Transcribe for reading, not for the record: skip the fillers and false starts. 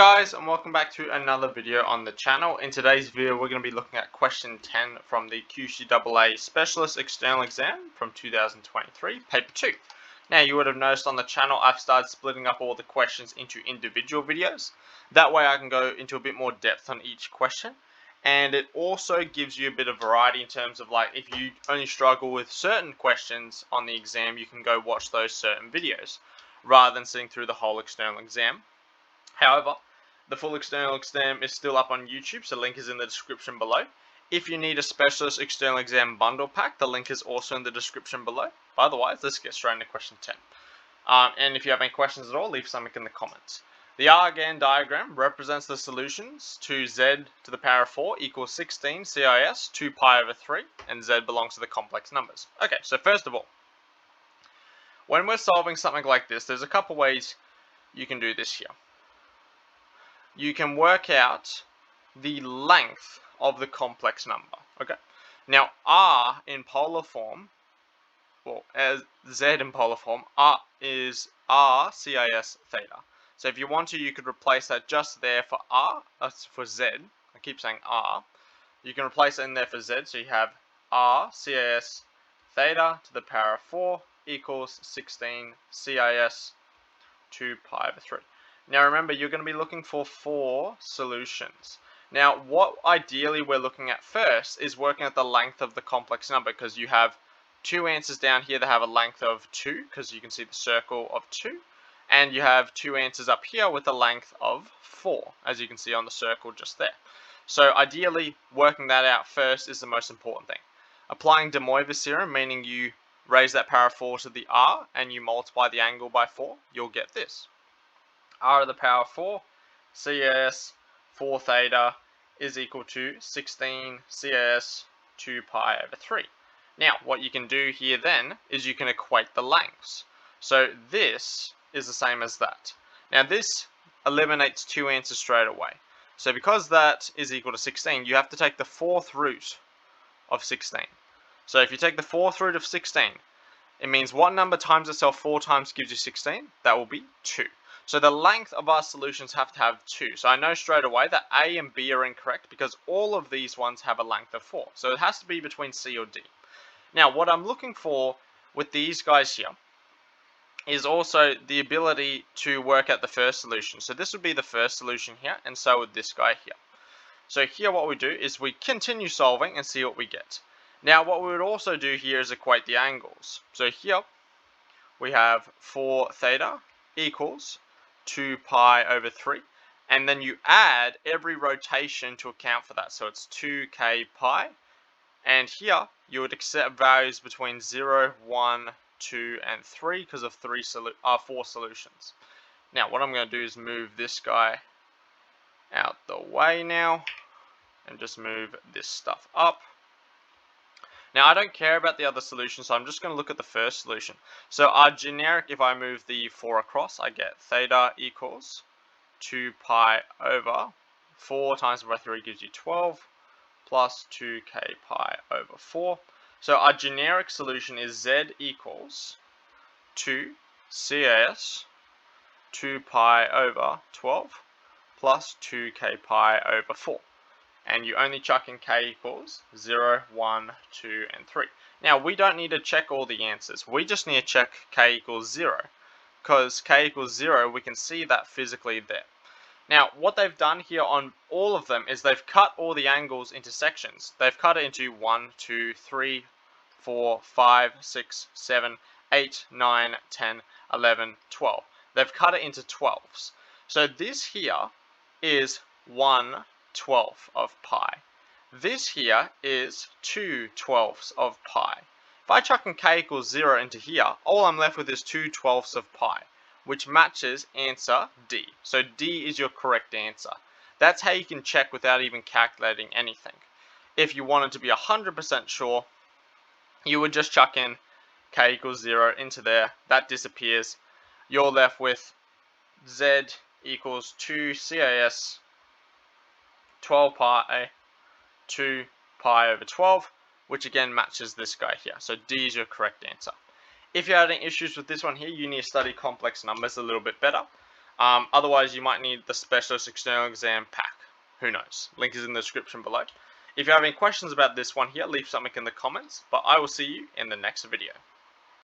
Guys, and welcome back to another video on the channel. In today's video we're going to be looking at question 10 from the QCAA Specialist External Exam from 2023, paper 2. Now you would have noticed on the channel I've started splitting up all the questions into individual videos. That way I can go into a bit more depth on each question, and it also gives you a bit of variety in terms of, like, if you only struggle with certain questions on the exam, you can go watch those certain videos rather than sitting through the whole external exam. However, the full external exam is still up on YouTube, so the link is in the description below. If you need a specialist external exam bundle pack, the link is also in the description below. But otherwise, let's get straight into question 10. And if you have any questions at all, leave something in the comments. The R-GAN diagram represents the solutions to z to the power of 4 equals 16 CIS 2 pi over 3, and z belongs to the complex numbers. Okay, so first of all, when we're solving something like this, there's a couple ways you can do this here. You can work out the length of the complex number. Okay. Now r in polar form, well, as z in polar form, r is r CIS theta. So if you want to, you could replace that just there for r, for z. I keep saying r. You can replace it in there for z, so you have r CIS theta to the power of 4 equals 16 CIS 2 pi over 3. Now remember, you're going to be looking for 4 solutions. Now what ideally we're looking at first is working at the length of the complex number, because you have 2 answers down here that have a length of 2, because you can see the circle of 2, and you have 2 answers up here with a length of 4, as you can see on the circle just there. So ideally working that out first is the most important thing. Applying de Moivre's theorem, meaning you raise that power of 4 to the r and you multiply the angle by 4, you'll get this. R to the power 4 CIS 4 theta is equal to 16 CIS 2 pi over 3. Now what you can do here then is you can equate the lengths. So this is the same as that. Now this eliminates 2 answers straight away. So because that is equal to 16, you have to take the 4th root of 16. So if you take the 4th root of 16, it means what number times itself 4 times gives you 16? That will be 2. So the length of our solutions have to have 2. So I know straight away that A and B are incorrect because all of these ones have a length of 4. So it has to be between C or D. Now what I'm looking for with these guys here is also the ability to work out the first solution. So this would be the first solution here, and so would this guy here. So here what we do is we continue solving and see what we get. Now what we would also do here is equate the angles. So here we have 4 theta equals 2 pi over 3, and then you add every rotation to account for that, so it's 2k pi, and here you would accept values between 0, 1, 2 and 3 because of 4 solutions. Now what I'm going to do is move this guy out the way now and just move this stuff up. Now I don't care about the other solutions, so I'm just going to look at the first solution. So our generic, if I move the 4 across, I get theta equals 2 pi over 4 times by 3 gives you 12 plus 2k pi over 4. So our generic solution is z equals 2 CIS 2 pi over 12 plus 2k pi over 4. And you only chuck in k equals 0, 1, 2, and 3. Now, we don't need to check all the answers. We just need to check k equals 0. Because k equals 0, we can see that physically there. Now, what they've done here on all of them is they've cut all the angles into sections. They've cut it into 1, 2, 3, 4, 5, 6, 7, 8, 9, 10, 11, 12. They've cut it into 12s. So this here is 1/12 of pi. This here is 2/12 of pi. If I chuck in k equals 0 into here, all I'm left with is 2/12 of pi, which matches answer D. So D is your correct answer. That's how you can check without even calculating anything. If you wanted to be 100% sure, you would just chuck in k equals 0 into there. That disappears. You're left with z equals 2 CIS 12 pi 2 pi over 12, which again matches this guy here. So D is your correct answer. If you're having issues with this one here, you need to study complex numbers a little bit better. Otherwise, you might need the Specialist External Exam pack. Who knows? Link is in the description below. If you have any questions about this one here, leave something in the comments, but I will see you in the next video.